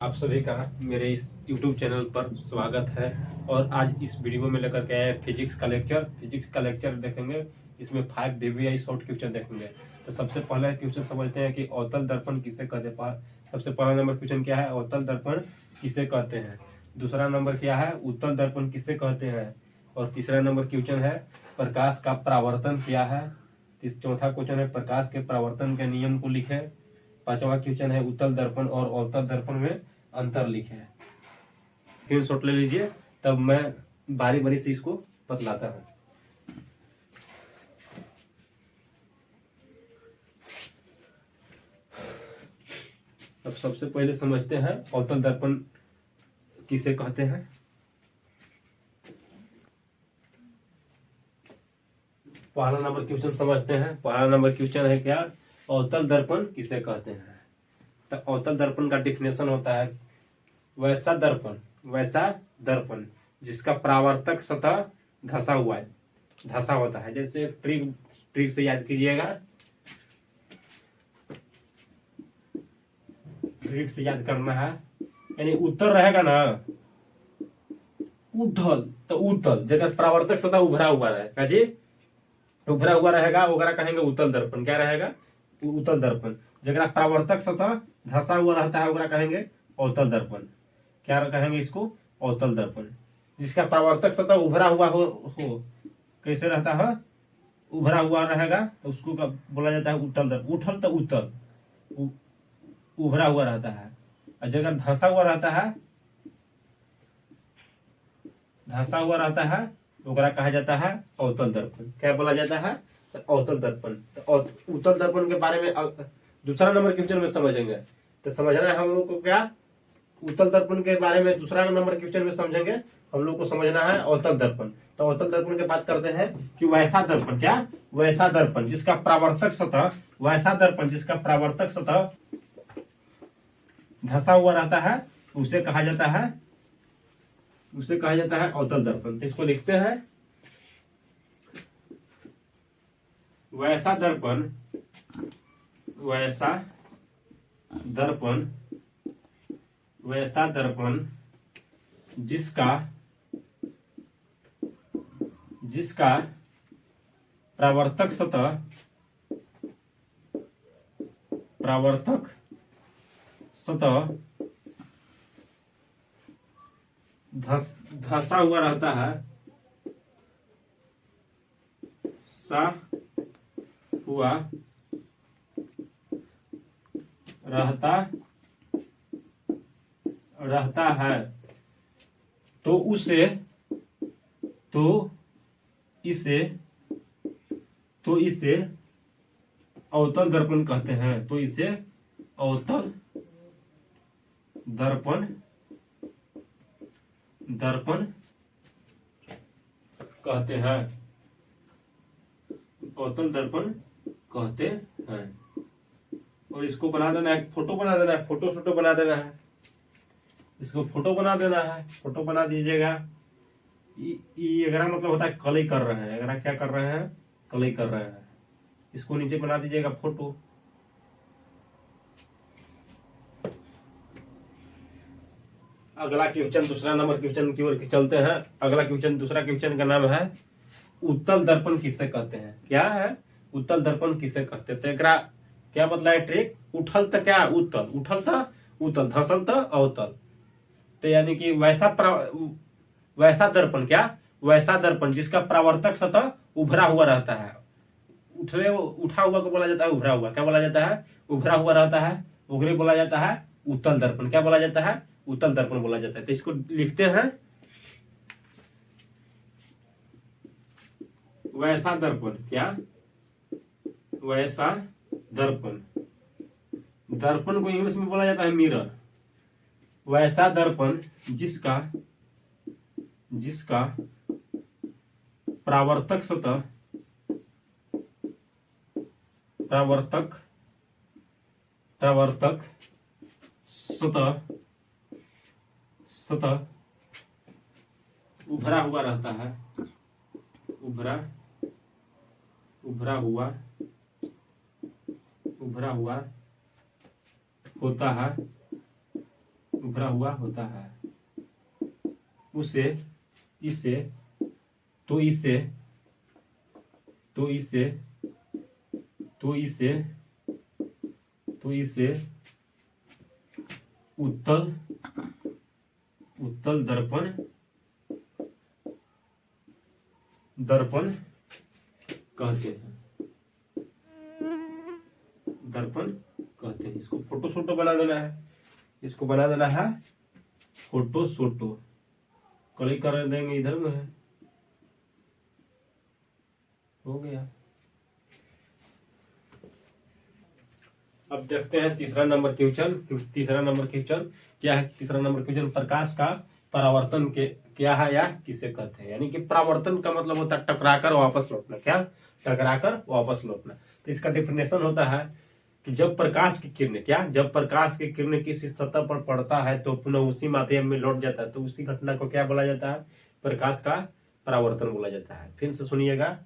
आप सभी का मेरे इस YouTube चैनल पर स्वागत है। और आज इस वीडियो में लेकर के आए फिजिक्स का लेक्चर देखेंगे। इसमें 5 VVI शॉर्ट क्वेश्चन देखेंगे। तो सबसे पहला क्वेश्चन समझते हैं कि अवतल दर्पण किसे कहते हैं। सबसे पहला नंबर क्वेश्चन क्या है, अवतल दर्पण किसे कहते हैं। दूसरा नंबर क्या है, उत्तल दर्पण किसे कहते हैं। और तीसरा नंबर क्वेश्चन है, प्रकाश का परावर्तन क्या है। चौथा क्वेश्चन है, प्रकाश के परावर्तन के नियम को लिखें। पांचवा क्वेश्चन है, उत्तल दर्पण और अवतल दर्पण में अंतर लिखे। फिर शॉट ले लीजिए, तब मैं बारी बारी से इसको बतलाता हूं। अब सबसे पहले समझते हैं अवतल दर्पण किसे कहते हैं। पहला नंबर क्वेश्चन समझते हैं। पहला नंबर क्वेश्चन है क्या, अवतल दर्पण किसे कहते हैं। तो अवतल दर्पण का डिफिनेशन होता है, वैसा दर्पण जिसका परावर्तक सतह धसा होता है। जैसे ट्रिक से याद कीजिएगा, ट्रिक से याद करना है। यानी उत्तर रहेगा ना उठल, तो उत्तल जगह परावर्तक सतह उभरा हुआ रहेगा जी, उभरा हुआ रहेगा, ओकरा कहेंगे उत्तल दर्पण। क्या रहेगा, उत्तल दर्पण। जगह परावर्तक सतह धसा हुआ रहता है, ओकरा कहेंगे अवतल दर्पण। क्या कहेंगे इसको, अवतल दर्पण। जिसका परावर्तक सतह उभरा हुआ हो कैसे रहता है, उभरा हुआ रहेगा, तो उसको बोला जाता है उत्तल दर्पण। उठल तो उत्तल, उभरा हुआ रहता है। और जगह धसा हुआ रहता है ओकरा कहा जाता है अवतल दर्पण। क्या बोला जाता है, अवतल दर्पण। तो उत्तल दर्पण के बारे में दूसरा नंबर क्वेश्चन में समझेंगे। तो समझना है हम लोग को क्या, उत्तल दर्पण के बारे में दूसरा नंबर क्वेश्चन में समझेंगे। हम लोग को समझना है अवतल दर्पण। तो अवतल दर्पण की बात करते हैं कि वैसा दर्पण, क्या वैसा दर्पण जिसका परावर्तक सतह धसा हुआ रहता है, उसे कहा जाता है अवतल दर्पण। तो इसको लिखते हैं, वैसा दर्पण जिसका परावर्तक सतह धसा हुआ रहता है, रहता है, तो इसे अवतल दर्पण कहते हैं। तो इसे अवतल दर्पण कहते हैं, अवतल दर्पण कहते हैं। और इसको बना देना है, फोटो बना देना है, फोटो बना देना है। इसको फोटो बना देना है, फोटो बना दीजिएगा। ये अगर मतलब होता है कलई कर रहे हैं, अगर क्या कर रहे हैं, कलई कर रहे हैं। इसको नीचे बना दीजिएगा फोटो। अगला क्वेश्चन, दूसरा नंबर क्वेश्चन की ओर चलते हैं। अगला क्वेश्चन, दूसरा क्वेश्चन का नाम है, उत्तल दर्पण किसे कहते हैं। क्या है, उत्तल दर्पण किसे कहते हैं। तो क्या बतला है ट्रिक, उठल तो क्या उत्तल, उठल तो उत्तल, धसल तो अवतल। तो यानी कि वैसा दर्पण, क्या वैसा दर्पण जिसका परावर्तक सतह उभरा हुआ रहता है। उठा हुआ को बोला जाता है उभरा हुआ। क्या बोला जाता है, उभरा हुआ रहता है, उगरे बोला जाता है उत्तल दर्पण। क्या बोला जाता है, उत्तल दर्पण बोला जाता है। तो इसको लिखते हैं, वैसा दर्पण, क्या वैसा दर्पण को इंग्लिश में बोला जाता है मिरर। वैसा दर्पण जिसका परावर्तक सतह उभरा हुआ रहता है, उभरा हुआ होता है, उभरा हुआ होता है, उसे इसे तो इसे तो इसे तो इसे तो इसे उत्तल उत्तल दर्पण दर्पण कहते हैं, दर्पण कहते हैं। इसको फोटो सोटो बना देना है, इसको बना देना है फोटो सोटो। क्लिक कर देंगे, इधर में है, हो गया। अब देखते हैं तीसरा नंबर क्वेश्चन। तीसरा नंबर क्वेश्चन क्या है? तीसरा नंबर क्वेश्चन, प्रकाश का परावर्तन के क्या है या किसे कहते हैं? यानी कि परावर्तन का मतलब होता है टकराकर वापस लौटना। क्या? टकराकर वापस लौटना। तो इसका डेफिनेशन होता है कि जब प्रकाश की किरणें, क्या, जब प्रकाश की किरणें किसी सतह पर पड़ता है तो पुनः उसी माध्यम में लौट जाता है, तो उसी घटना को क्या बोला जाता है? प्रकाश का परावर्तन बोला जाता है। फिर से सुनिएगा,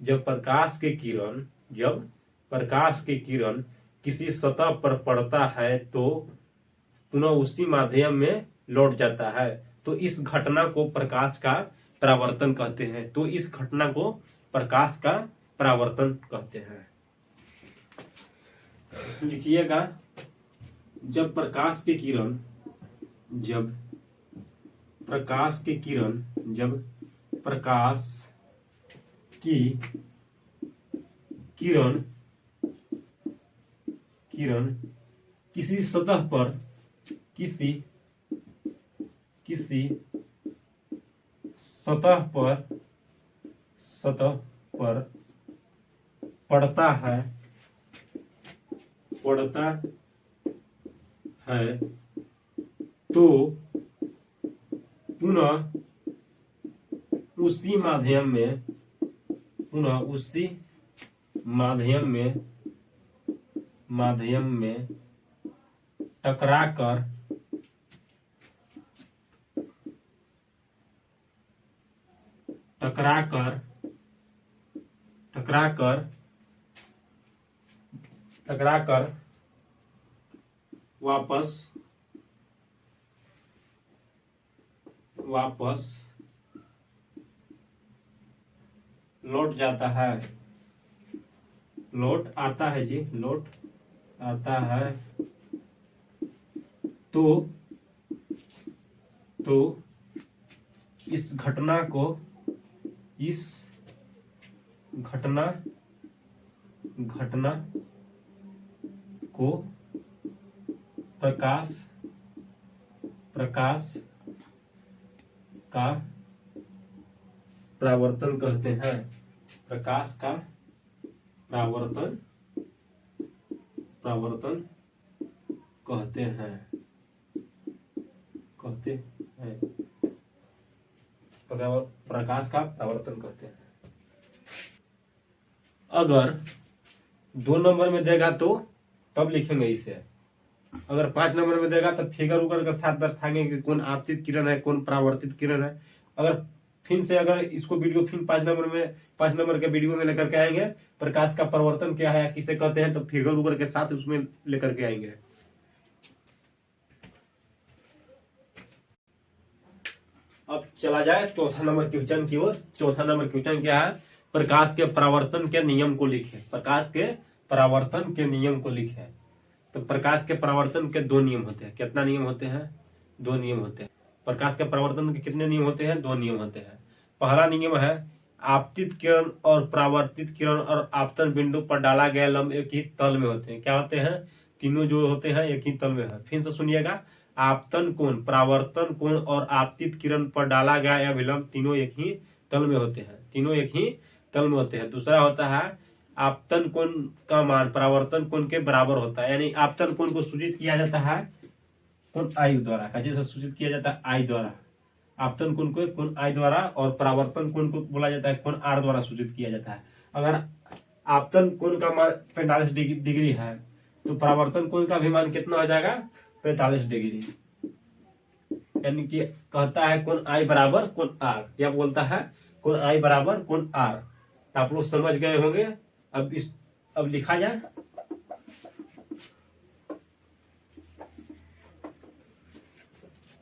जब प्रकाश की किरण किसी सतह पर पड़ता है तो पुनः उसी माध्यम में लौट जाता है, तो इस घटना को प्रकाश का परावर्तन कहते हैं। तो इस घटना को प्रकाश का परावर्तन कहते हैं। लिखिएगा, जब प्रकाश की किरण जब प्रकाश की किरण किसी सतह पर पड़ता है तो पुनः उसी माध्यम में टकराकर वापस लौट जाता है, लौट आता है जी, लौट आता है। तो इस घटना को प्रकाश का परावर्तन कहते हैं। प्रकाश का परावर्तन कहते हैं। प्रकाश का परावर्तन कहते हैं। अगर 2 नंबर में देगा तो तब लिखेंगे इसे, अगर 5 नंबर में देगा तो फिगर उगर के साथ दर्शाएंगे कि कौन आपतित किरण है, कौन परावर्तित किरण है। अगर फिर से अगर इसको वीडियो फिर 5 नंबर के वीडियो में लेकर के आएंगे, प्रकाश का परावर्तन क्या है, किसे कहते हैं, तो फिगर उगर के साथ उसमें लेकर के आएंगे। अब चला जाए चौथा नंबर क्वेश्चन की ओर। चौथा नंबर क्वेश्चन क्या है? प्रकाश के परावर्तन के नियम को लिखे। प्रकाश के परावर्तन के नियम को लिखे। तो प्रकाश के परावर्तन के 2 नियम होते हैं। कितना नियम होते हैं? 2 नियम होते हैं। प्रकाश के परावर्तन के कितने नियम होते हैं? 2 नियम होते हैं। पहला नियम है, आपतित किरण और परावर्तित किरण और आपतन बिंदु पर डाला गया लंब एक ही तल में होते हैं। क्या होते हैं? तीनों जो होते हैं एक ही तल में है। फिर से सुनिएगा, आपतन कोण, परावर्तन कोण और आपतित किरण पर डाला गया यह विलंब तीनों एक ही तल में होते हैं। तीनों एक ही तल में होते हैं। दूसरा होता है, आपतन कोण का मान परावर्तन कोण के बराबर होता है। यानी आपतन कोण को सूचित किया जाता है कोण आई द्वारा, कैसे सूचित किया जाता है? आई द्वारा। आपतन कोण को कोण आई द्वारा और परावर्तन कोण को बोला जाता है कोण आर द्वारा सूचित किया जाता है। अगर आपतन कोण का मान 45 डिग्री है तो परावर्तन कोण का भी मान कितना हो जाएगा? 45 डिग्री। यानी कि कहता है कोण आई बराबर कोण आर, या बोलता है कोण आई बराबर कोण आर। तो आप लोग समझ गए होंगे। अब लिखा जाए।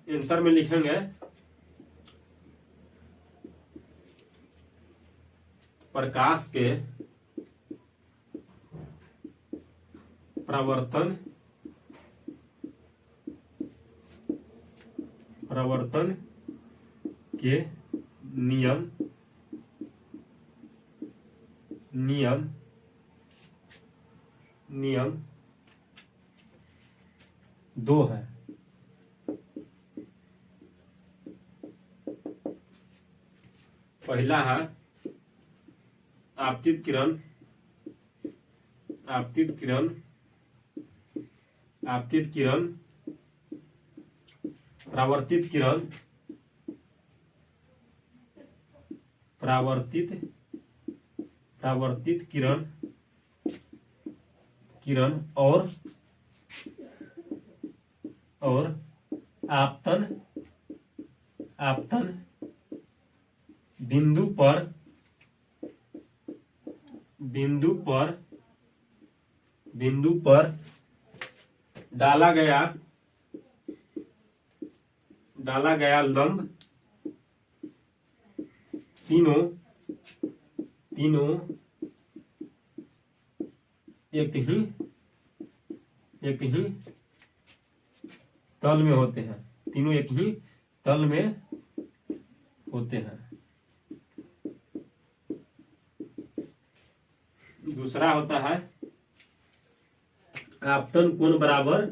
आंसर में लिखेंगे प्रकाश के प्रवर्तन के नियम दो है। पहला है आपतित किरण, परावर्तित किरण और आपतन बिंदु पर डाला गया लंब तीनों एक ही तल में होते हैं। तीनों एक ही तल में होते हैं। दूसरा होता है आपतन कोण बराबर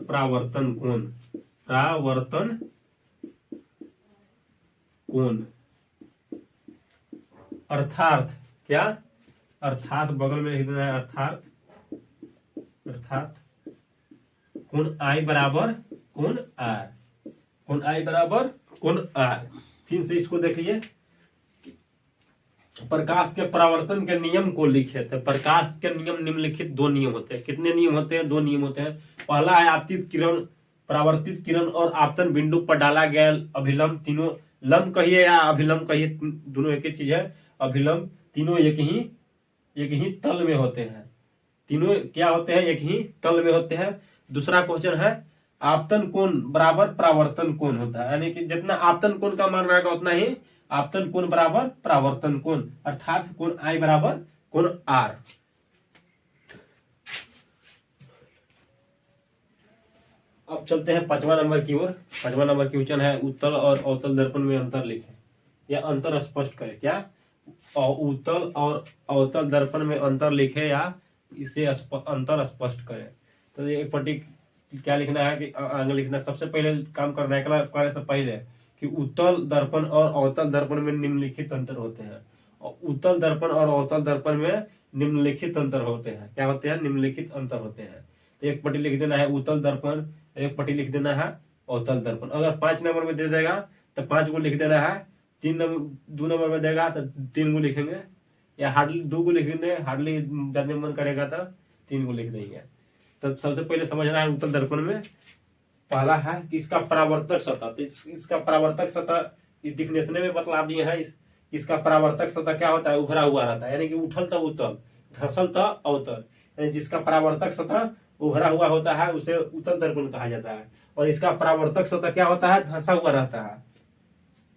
परावर्तन कोण। अर्थात क्या? अर्थात बगल में लिख देना है अर्थात कोण आई बराबर कोण आर। फिर से इसको देखिए, प्रकाश के परावर्तन के नियम को लिखे थे। प्रकाश के नियम निम्नलिखित दो नियम होते हैं। कितने नियम होते हैं? दो नियम होते हैं। पहला है आपतित किरण, परावर्तित किरण और आपतन बिंदु पर डाला गया अभिलंब। तीनों लंब कहिए या अभिलंब कहिए, दोनों एक ही चीज है। अभिलंब तीनों एक ही तल में होते हैं। तीनों क्या होते हैं? एक ही तल में होते हैं। दूसरा क्वेश्चन है आपतन कोण बराबर परावर्तन कोण होता है, यानी कि जितना आपतन कोण का मान रहेगा उतना ही आपतन कोण बराबर परावर्तन कोण, अर्थात कोण आई बराबर कोण आर। अब चलते हैं 5वां नंबर की ओर। 5वां नंबर की क्वेश्चन है उत्तल और अवतल दर्पण में अंतर लिखें या अंतर स्पष्ट करें। क्या? उत्तल और अवतल दर्पण में अंतर लिखे या इसे अंतर स्पष्ट करें। तो ये पट्टी क्या लिखना है कि आगे लिखना। सबसे पहले काम करने से पहले कि उत्तल दर्पण और अवतल दर्पण में निम्नलिखित अंतर होते हैं। उत्तल दर्पण और अवतल दर्पण में निम्नलिखित अंतर होते हैं। क्या होते हैं? निम्नलिखित अंतर होते हैं। तो एक पट्टी लिख देना है उत्तल दर्पण, एक पट्टी लिख देना है अवतल दर्पण। अगर 5 नंबर में दे देगा तो 5 को लिख देना है। 2 नंबर में देगा तो 3 को लिखेंगे, या हार्डली 2 को लिखेंगे। हार्डली ज्यादा मन करेगा तो 3 को लिख देंगे। तो सबसे पहले समझना है उत्तल दर्पण में पहला है कि इसका परावर्तक सतह। तो इसका परावर्तक सतह इस डिफिनेशन में बतला दिए हैं। इसका परावर्तक सतह क्या होता है? उभरा हुआ रहता है, यानी कि उठल तो उत्तल, धसल तो अवतल। यानी जिसका परावर्तक सतह उभरा हुआ होता है उसे उत्तल दर्पण कहा जाता है। और इसका परावर्तक सतह क्या होता है? धंसा हुआ रहता है।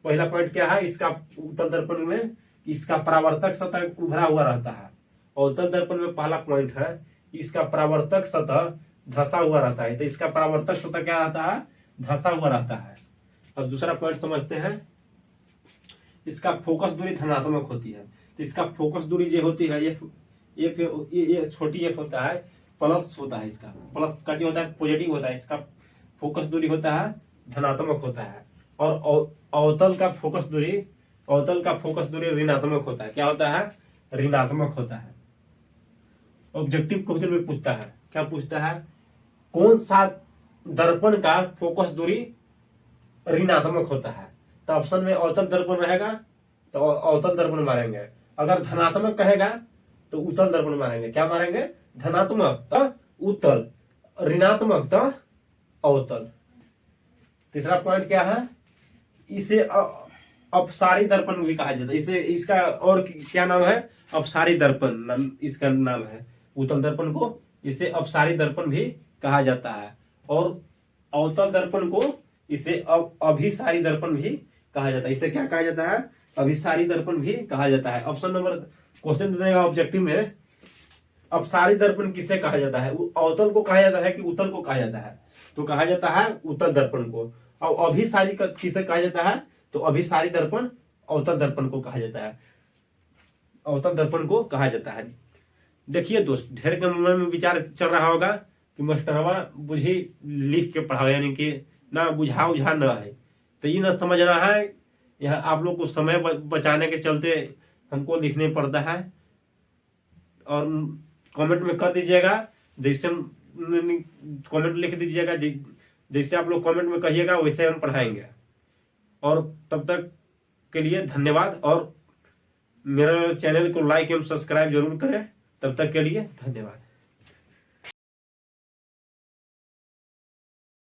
पहला पॉइंट क्या है? इसका उत्तल दर्पण में इसका परावर्तक सतह उभरा हुआ रहता है। अवतल दर्पण में पहला पॉइंट है इसका परावर्तक सतह धंसा हुआ रहता है। तो इसका परावर्तक सतह क्या रहता है? धंसा हुआ रहता है। अब दूसरा पॉइंट समझते हैं। इसका फोकस दूरी धनात्मक होती है। तो इसका फोकस दूरी जो होती है ये छोटी एफ होता है, प्लस होता है। इसका प्लस का जो होता है पॉजिटिव होता है। इसका फोकस दूरी होता है धनात्मक होता है। और अवतल का फोकस दूरी ऋणात्मक होता है। क्या होता है? ऋणात्मक होता है। ऑब्जेक्टिव क्वेश्चन में पूछता है, क्या पूछता है? कौन सा दर्पण का फोकस दूरी ऋणात्मक होता है? तो ऑप्शन में अवतल दर्पण रहेगा तो अवतल दर्पण मारेंगे। अगर धनात्मक कहेगा तो उत्तल दर्पण मारेंगे। क्या मारेंगे? धनात्मक तो उत्तल, ऋणात्मक तो अवतल। तीसरा पॉइंट क्या है? इसे अपसारी दर्पण भी कहा जाता है। इसे इसका और क्या नाम है? अपसारी दर्पण इसका नाम है। उत्तल दर्पण को। इसे अपसारी दर्पण भी कहा जाता है। और अवतल दर्पण को इसे अभिसारी दर्पण भी कहा जाता है। इसे क्या कहा जाता है? अभिसारी दर्पण भी कहा जाता है। ऑप्शन नंबर क्वेश्चन देगा ऑब्जेक्टिव में, अपसारी दर्पण किसे कहा जाता है? अवतल को कहा जाता है कि उत्तल को कहा जाता है? तो कहा जाता है उत्तल दर्पण को। और अभिसारी किसे कहा जाता है? तो अभिसारी दर्पण अवतल दर्पण को कहा जाता है, अवतल दर्पण को कहा जाता है। देखिए दोस्त, ढेर के मन में विचार चल रहा होगा कि मास्टरवा बुझी लिख के पढ़ाओ, यानी कि ना बुझा उझा न है। तो ये ना समझना है, यह आप लोग को समय बचाने के चलते हमको लिखने पड़ता है। और कमेंट में कर दीजिएगा, जैसे कमेंट लिख दीजिएगा, जैसे आप लोग कमेंट में कहिएगा वैसे हम पढ़ाएंगे। और तब तक के लिए धन्यवाद। और मेरा चैनल को लाइक एवं सब्सक्राइब जरूर करें। तब तक के लिए धन्यवाद।